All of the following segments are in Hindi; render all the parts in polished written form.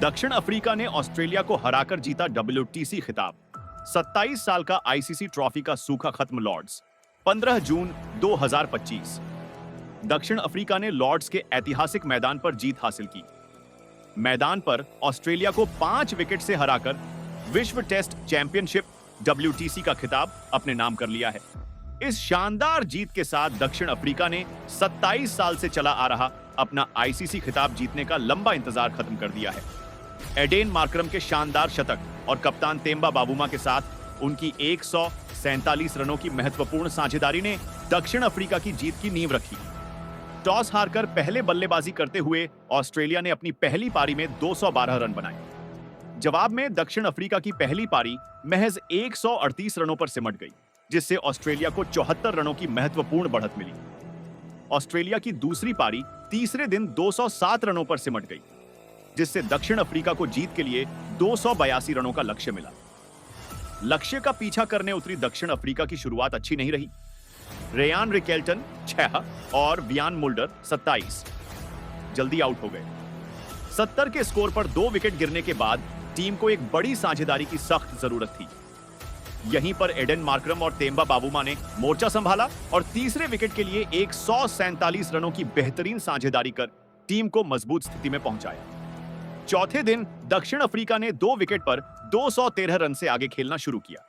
दक्षिण अफ्रीका ने ऑस्ट्रेलिया को हराकर जीता WTC खिताब। 27 साल का आईसीसी ट्रॉफी का सूखा खत्म लॉर्ड्स। 15 जून 2025। दक्षिण अफ्रीका ने लॉर्ड्स के ऐतिहासिक मैदान पर जीत हासिल की। मैदान पर ऑस्ट्रेलिया को 5 विकेट से हराकर विश्व टेस्ट चैंपियनशिप WTC का खिताब अपने नाम कर लिया है। इस शानदार जीत के साथ दक्षिण अफ्रीका ने 27 साल से चला आ रहा अपना आईसीसी खिताब जीतने का लंबा इंतजार खत्म कर दिया है। एडेन मार्करम के शानदार शतक और कप्तान तेम्बा बावुमा के साथ उनकी 147 रनों की महत्वपूर्ण साझेदारी ने दक्षिण अफ्रीका की जीत की नींव रखी। टॉस हारकर पहले बल्लेबाजी करते हुए ऑस्ट्रेलिया ने अपनी पहली पारी में 212 रन बनाए। जवाब में दक्षिण अफ्रीका की पहली पारी महज 138 रनों पर सिमट गई, जिससे ऑस्ट्रेलिया को 74 रनों की महत्वपूर्ण बढ़त मिली। ऑस्ट्रेलिया की दूसरी पारी तीसरे दिन 207 रनों पर सिमट गई, जिससे दक्षिण अफ्रीका को जीत के लिए 282 रनों का लक्ष्य मिला। लक्ष्य का पीछा करने उतरी दक्षिण अफ्रीका की शुरुआत अच्छी नहीं रही। रेयान रिकेल्टन 6 और वियान मुल्डर 27 जल्दी आउट हो गए। 70 के स्कोर पर 2 विकेट गिरने के बाद टीम को एक बड़ी साझेदारी की सख्त जरूरत थी। यहीं पर एडेन मार्करम और तेम्बा बावुमा ने मोर्चा संभाला और तीसरे विकेट के लिए 147 रनों की बेहतरीन साझेदारी कर टीम को मजबूत स्थिति में पहुंचाया। चौथे दिन दक्षिण अफ्रीका ने 2 विकेट पर 213 रन से आगे खेलना शुरू किया।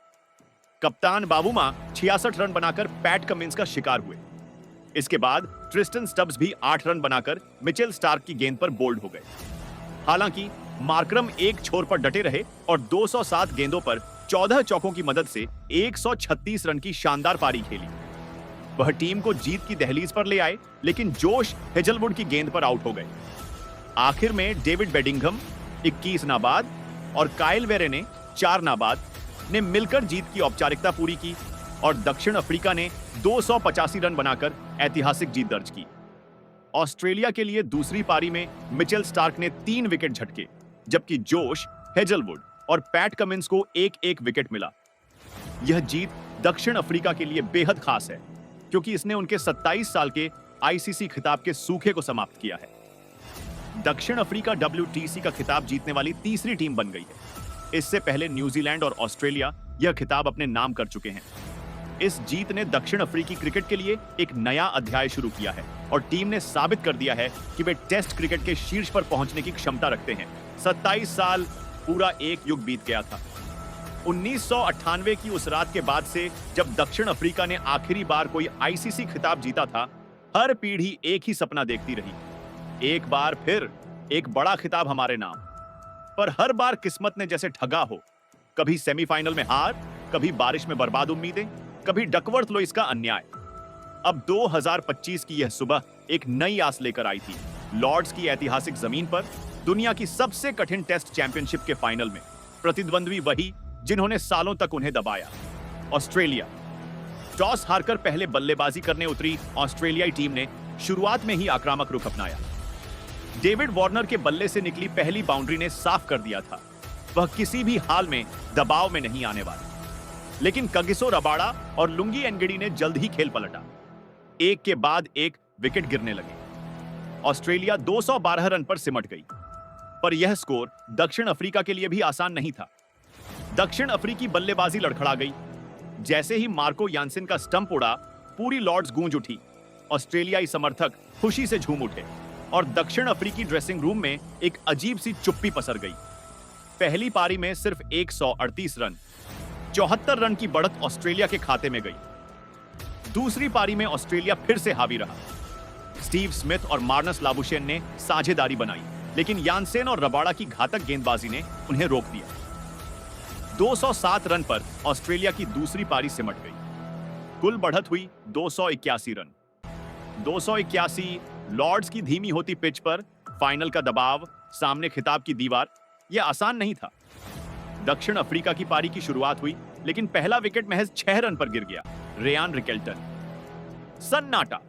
कप्तान बावुमा 66 रन बनाकर पैट कमिंस का शिकार हुए। इसके बाद ट्रिस्टन स्टब्स भी 8 रन बनाकर मिचेल स्टार्क की गेंद पर बोल्ड हो गए। हालांकि मार्करम एक छोर पर डटे रहे और 207 गेंदों पर 14 चौकों की मदद से 136 रन की शानदार पारी खेली। वह टीम को जीत की दहलीज पर ले आए, लेकिन जोश हेजलवुड की गेंद पर आउट हो गए। आखिर में डेविड बेडिंघम 21 नाबाद और काइल वेरे ने 4 नाबाद ने मिलकर जीत की औपचारिकता पूरी की और दक्षिण अफ्रीका ने 285 रन बनाकर ऐतिहासिक जीत दर्ज की। ऑस्ट्रेलिया के लिए दूसरी पारी में मिचेल स्टार्क ने 3 विकेट झटके, जबकि जोश, हेजलवुड और पैट कमिंस को 1-1 विकेट मिला। यह जीत दक्षिण अफ्रीका के लिए बेहद खास है, क्योंकि इसने उनके 27 साल के आईसीसी खिताब के सूखे को समाप्त किया है। दक्षिण अफ्रीका WTC का खिताब जीतने वाली तीसरी टीम बन गई है। इससे पहले न्यूजीलैंड और ऑस्ट्रेलिया यह खिताब अपने नाम कर चुके हैं। इस जीत ने दक्षिण अफ्रीकी क्रिकेट के लिए एक नया अध्याय शुरू किया है और टीम ने साबित कर दिया है कि वे टेस्ट क्रिकेट के शीर्ष पर पहुंचने की क्षमता रखते हैं। 27 साल, पूरा एक युग बीत गया था। 1998 की उस रात के बाद से जब दक्षिण अफ्रीका ने आखिरी बार कोई आईसीसी खिताब जीता था, हर पीढ़ी एक ही सपना देखती रही, एक बार फिर एक बड़ा खिताब हमारे नाम। पर हर बार किस्मत ने जैसे ठगा हो, कभी सेमीफाइनल में हार, कभी बारिश में बर्बाद उम्मीदें, कभी डकवर्थ लोइस का अन्याय। अब 2025 की यह सुबह एक नई आस लेकर आई थी। लॉर्ड्स की ऐतिहासिक जमीन पर दुनिया की सबसे कठिन टेस्ट चैंपियनशिप के फाइनल में प्रतिद्वंद्वी वही जिन्होंने सालों तक उन्हें दबाया, ऑस्ट्रेलिया। टॉस हारकर पहले बल्लेबाजी करने उतरी ऑस्ट्रेलियाई टीम ने शुरुआत में ही आक्रामक रुख अपनाया। डेविड वार्नर के बल्ले से निकली पहली बाउंड्री ने साफ कर दिया था वह किसी भी हाल में दबाव में नहीं आने वाले। लेकिन कगिसो रबाड़ा और लुंगी एनगिडी ने जल्द ही खेल पलटा। एक के बाद एक विकेट गिरने लगे। ऑस्ट्रेलिया 212 रन पर सिमट गई, पर यह स्कोर दक्षिण अफ्रीका के लिए भी आसान नहीं था। दक्षिण अफ्रीकी बल्लेबाजी लड़खड़ा गई। जैसे ही मार्को यानसेन का स्टंप उड़ा, पूरी लॉर्ड्स गूंज उठी। ऑस्ट्रेलियाई समर्थक खुशी से झूम उठे और दक्षिण अफ्रीकी ड्रेसिंग रूम में एक अजीब सी चुप्पी पसर गई। पहली पारी में सिर्फ 138 रन, 74 रन की बढ़त ऑस्ट्रेलिया के खाते में गई। दूसरी पारी में ऑस्ट्रेलिया फिर से हावी रहा। स्टीव स्मिथ और मार्नस लाबुशेन ने साझेदारी बनाई, लेकिन यानसेन और रबाड़ा की घातक गेंदबाजी ने उन्हें रोक दिया। 207 रन पर ऑस्ट्रेलिया की दूसरी पारी सिमट गई। कुल बढ़त हुई 281 रन। 281, लॉर्ड्स की धीमी होती पिच पर फाइनल का दबाव, सामने खिताब की दीवार, यह आसान नहीं था। दक्षिण अफ्रीका की पारी की शुरुआत हुई, लेकिन पहला विकेट महज 6 रन पर गिर गया। Ryan Rickelton. सन्नाटा।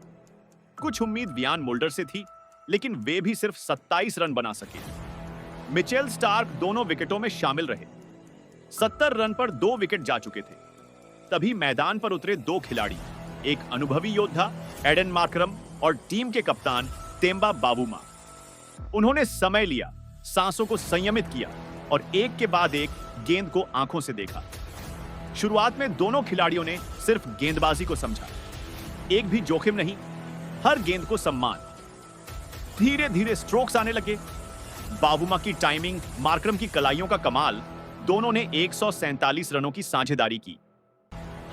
कुछ उम्मीद वियान मुल्डर से थी, लेकिन वे भी सिर्फ 27 रन बना सके। मिचेल स्टार्क दोनों विकेटों में शामिल रहे। 70 रन पर 2 विकेट जा चुके थे। तभी मैदान पर उतरे 2 खिलाड़ी, एक अनुभवी योद्धा एडेन मार्करम और टीम के कप्तान तेम्बा बावुमा। उन्होंने समय लिया, सांसों को संयमित किया और एक के बाद एक गेंद को आंखों से देखा। शुरुआत में दोनों खिलाड़ियों ने सिर्फ गेंदबाजी को समझा, एक भी जोखिम नहीं, हर गेंद को सम्मान। धीरे धीरे स्ट्रोक्स आने लगे। बावुमा की टाइमिंग, मार्करम की कलाइयों का कमाल, दोनों ने 147 रनों की साझेदारी की।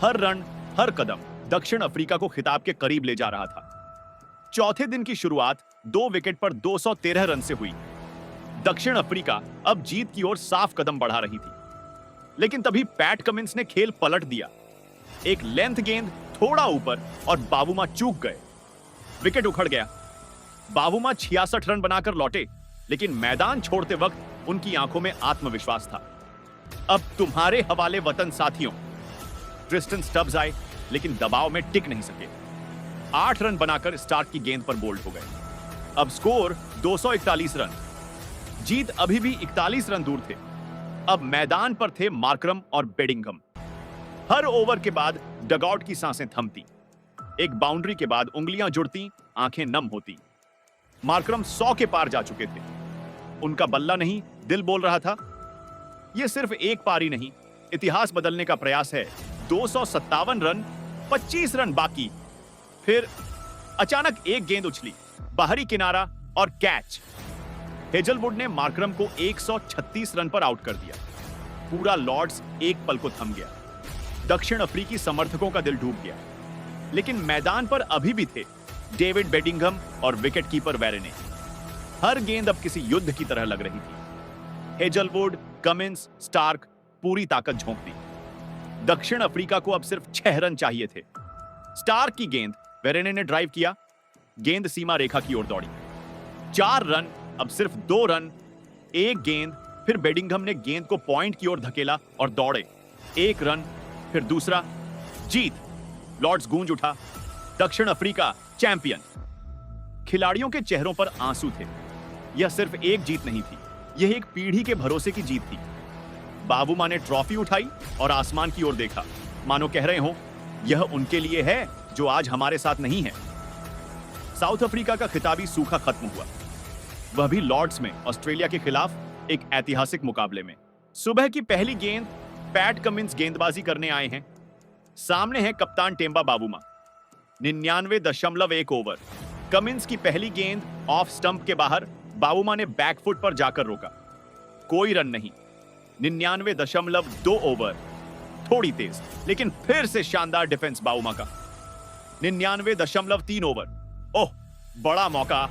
हर रन, हर कदम दक्षिण अफ्रीका को खिताब के करीब ले जा रहा था। चौथे दिन की शुरुआत 2 विकेट पर 213 रन से हुई। दक्षिण अफ्रीका अब जीत की ओर साफ कदम बढ़ा रही थी, लेकिन तभी पैट कमिंस ने खेल पलट दिया। एक लेंथ गेंद थोड़ा ऊपर और बावुमा चूक गए। विकेट उखड़ गया। बावुमा 66 रन बनाकर लौटे, लेकिन मैदान छोड़ते वक्त उनकी आंखों में आत्मविश्वास था। अब तुम्हारे हवाले वतन साथियों। ट्रिस्टन स्टब्स आए, लेकिन दबाव में टिक नहीं सके। 8 रन बनाकर स्टार्क की गेंद पर बोल्ड हो गए। अब स्कोर 241 रन। जीत अभी भी 41 रन दूर थे। अब मैदान पर थे मार्करम और बेडिंघम। हर ओवर के बाद डगआउट की सांसें थमती। एक बाउंड्री के बाद उंगलियां जुड़ती, आंखें नम होती। मार्करम 100 के पार जा चुके थे। उनका बल्ला नहीं, दिल बोल रहा था। यह सिर्फ एक पारी नहीं, इतिहास बदलने का प्रयास है। 257 रन, 25 रन बाकी। फिर अचानक एक गेंद उछली, बाहरी किनारा और कैच। हेजलवुड ने मार्करम को 136 रन पर आउट कर दिया। पूरा लॉर्ड्स एक पल को थम गया। दक्षिण अफ्रीकी समर्थकों का दिल डूब गया, लेकिन मैदान पर अभी भी थे डेविड बेडिंघम और विकेटकीपर वेरेने। हर गेंद अब किसी युद्ध की तरह लग रही थी। हेजलवुड, कमिंस, स्टार्क पूरी ताकत झोंक दी। दक्षिण अफ्रीका को अब सिर्फ 6 रन चाहिए थे। स्टार्क की गेंद, वेरेने ने ड्राइव किया। गेंद सीमा रेखा की ओर दौड़ी। 4 रन, अब सिर्फ 2 रन। एक गेंद, फिर बेडिंघम ने गेंद को पॉइंट की ओर धकेला और दौड़े। 1 रन, फिर दूसरा। जीत। लॉर्ड्स गूंज उठा। दक्षिण अफ्रीका चैंपियन। खिलाड़ियों के चेहरों पर आंसू थे। यह सिर्फ एक जीत नहीं थी, यह एक पीढ़ी के भरोसे की जीत थी। बावुमा ने ट्रॉफी उठाई और आसमान की ओर देखा, मानो कह रहे हो, यह उनके लिए है जो आज हमारे साथ नहीं है। साउथ अफ्रीका का खिताबी सूखा खत्म हुआ, वह भी लॉर्ड्स में ऑस्ट्रेलिया के खिलाफ एक ऐतिहासिक मुकाबले में। सुबह की पहली गेंद पैट कमिंस गेंदबाजी करने आए हैं। सामने है कप्तान टेम्बा बावुमा। 99.1 ओवर। कमिंस की पहली गेंद ऑफ स्टंप के बाहर, बावुमा ने बैकफुट पर जाकर रोका। कोई रन नहीं। 99.2 ओवर। थोड़ी तेज, लेकिन फिर से शानदार डिफेंस बावुमा का। 99.3 ओवर। ओह, बड़ा मौका।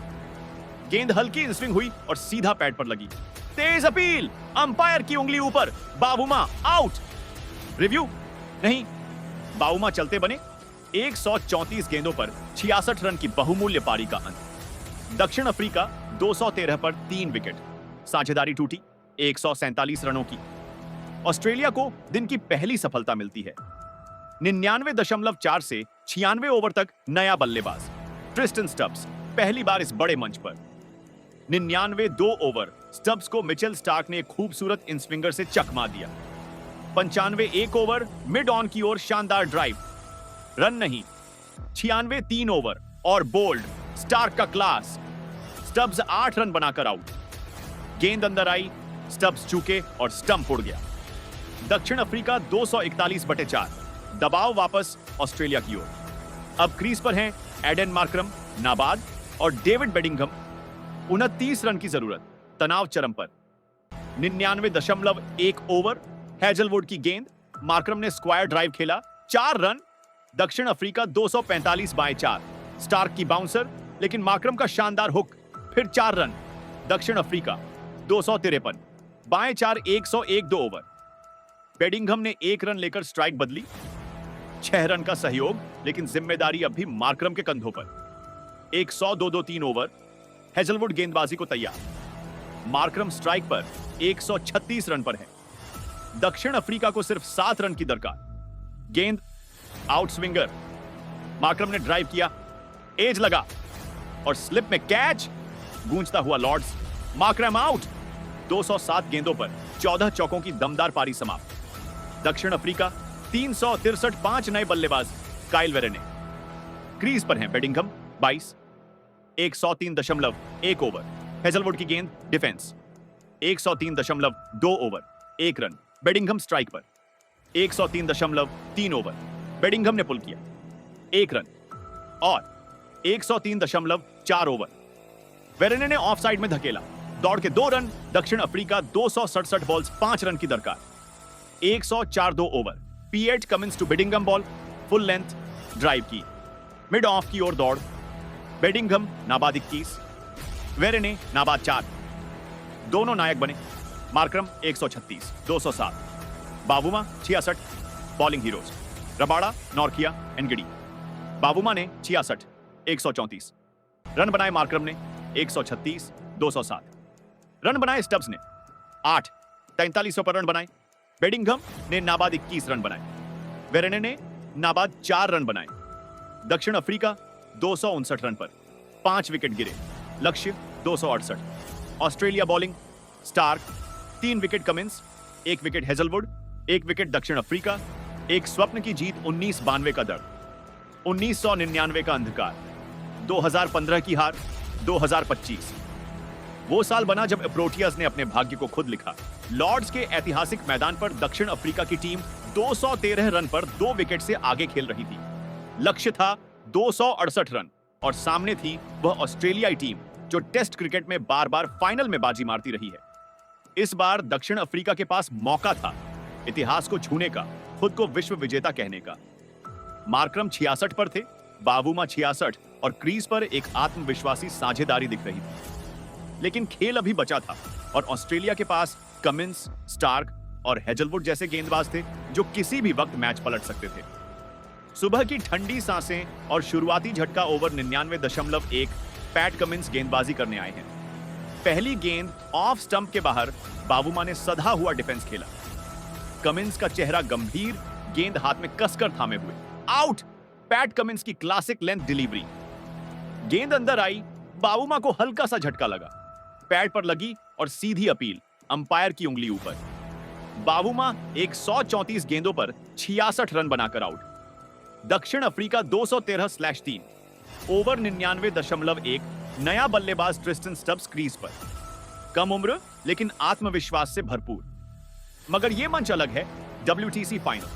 गेंद हल्की इन स्विंग हुई और सीधा पैड पर लगी। तेज अपील, अंपायर की उंगली ऊपर। Bavuma out. रिव्यू नहीं, बावुमा चलते बने। 134 गेंदों पर 66 रन की बहुमूल्य पारी का अंत। दक्षिण अफ्रीका 213 पर 3 विकेट। साझेदारी टूटी 147 रनों की। ऑस्ट्रेलिया को दिन की पहली सफलता मिलती है। 99.4 से 96 ओवर तक नया बल्लेबाज ट्रिस्टन स्टब्स पहली बार इस बड़े मंच पर। 99 ओवर। स्टब्स को मिचेल स्टार्क ने एक खूबसूरत इन स्विंगर से चकमा दिया। 95 ओवर। मिड ऑन की ओर शानदार ड्राइव। रन नहीं। 96 ओवर और बोल्ड स्टार्क का क्लास। स्टब्स 8 रन बनाकर आउट। गेंद अंदर आई, स्टब्स चूके और स्टंप उड़ गया। दक्षिण अफ्रीका 241/4। दबाव वापस ऑस्ट्रेलिया की ओर। अब क्रीज पर हैं एडन मार्करम, नाबाद और डेविड बेडिंघम। 29 रन की जरूरत। तनाव चरम पर। 99.1 ओवर। हेजलवुड की गेंद, मार्करम ने स्क्वायर ड्राइव खेला। 4 रन। दक्षिण अफ्रीका 245/4। स्टार्क की बाउंसर, लेकिन मार्करम का शानदार हुक। फिर 4 रन। दक्षिण अफ्रीका 253। बाएं 4 101 ओवर। बेडिंघम ने 1 रन लेकर स्ट्राइक बदली। 6 रन का सहयोग, लेकिन जिम्मेदारी अब भी मार्करम के कंधों पर। 102-3 ओवर। हेजलवुड गेंदबाजी को तैयार। मार्करम स्ट्राइक पर 136 रन पर है। दक्षिण अफ्रीका को सिर्फ 7 रन की दरकार। गेंद आउट स्विंगर। मार्करम ने ड्राइव किया, एज लगा और स्लिप में कैच। गूंजता हुआ लॉर्ड्स। Markram out. 207 गेंदों पर 14 चौकों की दमदार पारी समाप्त। दक्षिण अफ्रीका 363। 5 नए बल्लेबाज। काइल वेरेने। क्रीज पर हैं बेडिंघम 22। 103.1 ओवर। हेजलवुड की गेंद, defence. 103.2 over 1 run Bedingham strike पर। 103.3 ओवर बेडिंघम ने पुल किया 1 रन। और 103.4 ओवर वेरेने ने ऑफ साइड में धकेला, दौड़ के 2 रन। दक्षिण अफ्रीका 267 बॉल्स 5 रन की दरकार। 104.2 over Pat Cummins to Bedingham ball full length drive की, मिड ऑफ की ओर दौड़। बेडिंघम नाबाद 21, वेरेने नाबाद 4, दोनों नायक बने। Markram 136, 207, Bavuma 66, bowling heroes Rabada, Nortje, Ngidi. Bavuma ने 66, 134 रन बनाए। मार्करम ने 136, 207 रन बनाए। स्टब्स ने 8, 43 पर रन बनाए। बेडिंघम ने नाबाद 21 रन बनाए। वेरेने ने नाबाद 4 रन बनाए। दक्षिण अफ्रीका 259 रन पर 5 विकेट गिरे, लक्ष्य 268। Australia bowling Starc 3 wicket Cummins, 1 wicket Hazlewood, 1 wicket दक्षिण अफ्रीका। एक स्वप्न की जीत 1992 का दर्द, 1999 का अंधकार, 2015 की हार, 2025 वो साल बना जब प्रोटियाज ने अपने भाग्य को खुद लिखा। लॉर्ड्स के ऐतिहासिक मैदान पर दक्षिण अफ्रीका की टीम 213 रन पर 2 विकेट से आगे खेल रही थी। लक्ष्य था 268 रन और सामने थी वह ऑस्ट्रेलियाई टीम जो टेस्ट क्रिकेट में बार बार फाइनल में बाजी मारती रही है। इस बार दक्षिण अफ्रीका के पास मौका था इतिहास को छूने का, खुद को विश्व विजेता कहने का। मार्करम 66 पर थे, बावुमा 66 और क्रीज पर एक आत्मविश्वासी साझेदारी दिख रही थी। लेकिन खेल अभी बचा था और ऑस्ट्रेलिया के पास कमिंस, स्टार्क और हेजलवुड जैसे गेंदबाज थे जो किसी भी वक्त मैच पलट सकते थे। सुबह की ठंडी सांसें और शुरुआती झटका ओवर 99.1 पैट कमिंस गेंदबाजी करने आए हैं। पहली गेंद ऑफ स्टंप के बाहर बावुमा ने सधा हुआ डिफेंस खेला। कमिंस का चेहरा गंभीर, गेंद हाथ में कसकर थामे हुए। आउट! पैट कमिंस की क्लासिक लेंथ डिलीवरी। गेंद अंदर आई, बावुमा को हल्का सा झटका लगा, पैड पर लगी और सीधी अपील, अंपायर की उंगली ऊपर। बावुमा 134 गेंदों पर 66 रन बनाकर आउट। दक्षिण अफ्रीका 213/3 ओवर 99.1 नया बल्लेबाज ट्रिस्टन स्टब्स क्रीज पर। कम उम्र लेकिन आत्मविश्वास से भरपूर। मगर यह मंच अलग है, WTC final.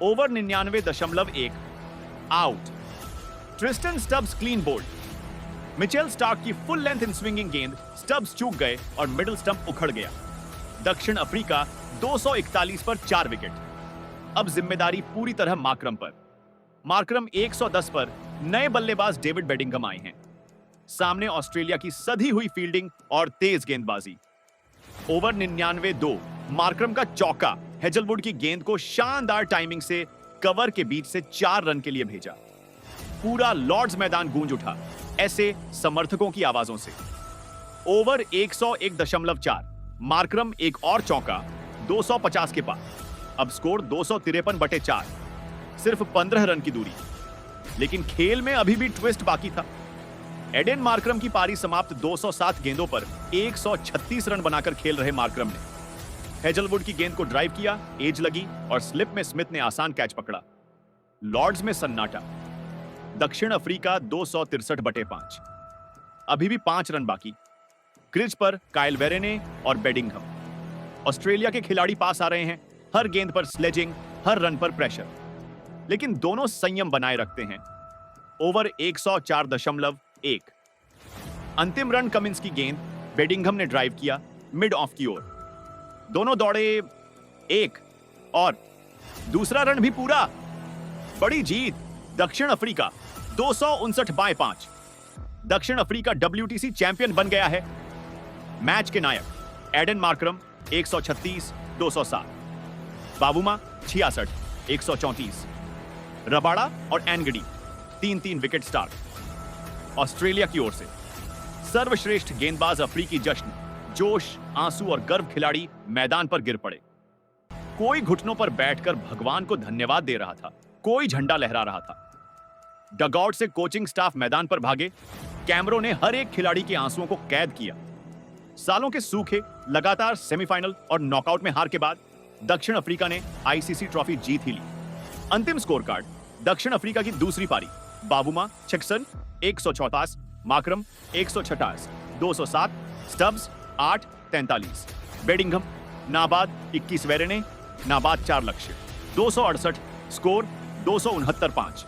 Over 99.1 out. Tristan Stubbs clean bowled. Mitchell Starc की फुल लेंथ इन स्विंगिंग गेंद, स्टब्स चूक गए और मिडिल स्टंप उखड़ गया। दक्षिण अफ्रीका 241 पर 4 विकेट। अब जिम्मेदारी पूरी तरह मार्करम पर। मार्करम 110 पर नए बल्लेबाज डेविड बेडिंघम आए हैं। सामने ऑस्ट्रेलिया की सधी हुई फील्डिंग और तेज गेंदबाजी। ओवर 99-2 मार्करम का चौका हेजलवुड की गेंद को शानदार टाइमिंग से कवर के बीच से 4 रन के लिए भेजा। पूरा लॉर्ड्स मैदान गूंज उठा ऐसे समर्थकों की आवाजों से। ओवर 101.4 मार्करम एक और चौका 250 के पार। अब स्कोर 253/4, सिर्फ 15 रन की दूरी। लेकिन खेल में अभी भी ट्विस्ट बाकी था। एडेन मार्करम की पारी समाप्त 207 गेंदों पर 136 रन बनाकर खेल रहे मार्करम ने हेजलवुड की गेंद को ड्राइव किया, एज लगी और स्लिप में स्मिथ ने आसान कैच पकड़ा। लॉर्ड्स में सन्नाटा। दक्षिण अफ्रीका 263/5। अभी भी 5 रन बाकी। क्रीज पर काइल वेरेने और बेडिंघम। ऑस्ट्रेलिया के खिलाड़ी पास आ रहे हैं, हर गेंद पर स्लेजिंग, हर रन पर प्रेशर। लेकिन दोनों संयम बनाए रखते हैं। ओवर 104.1 अंतिम रन कमिंस की गेंद बेडिंघम ने ड्राइव किया, मिड ऑफ की ओर। दोनों दौड़े 1 और दूसरा रन भी पूरा। बड़ी जीत दक्षिण अफ्रीका 259/5। दक्षिण अफ्रीका WTC चैंपियन बन गया है। मैच के नायक एडन मार्करम 136, 207, बावुमा 66, 134, रबाड़ा और एनगिडी 3-3 विकेट स्टार्ट। ऑस्ट्रेलिया की ओर से सर्वश्रेष्ठ गेंदबाज अफ्रीकी जश्न, जोश, आंसू और गर्व खिलाड़ी मैदान पर गिर पड़े। कोई घुटनों पर बैठकर भगवान को धन्यवाद दे रहा था, कोई झंडा लहरा रहा था। डगआउट से कोचिंग स्टाफ मैदान पर भागे। कैमरों ने हर एक खिलाड़ी के आंसुओं को कैद किया। सालों के सूखे, लगातार सेमीफाइनल और नॉकआउट में हार के बाद दक्षिण अफ्रीका ने ICC ट्रॉफी जीत ही ली। अंतिम स्कोर कार्ड दक्षिण अफ्रीका की दूसरी पारी। बावुमा 66, 164, मार्करम 166, 207, स्टब्स 8, 43, बेडिंघम, नाबाद 21 वेरेने, नाबाद 4 लक्ष्य, 268, स्कोर 269 5।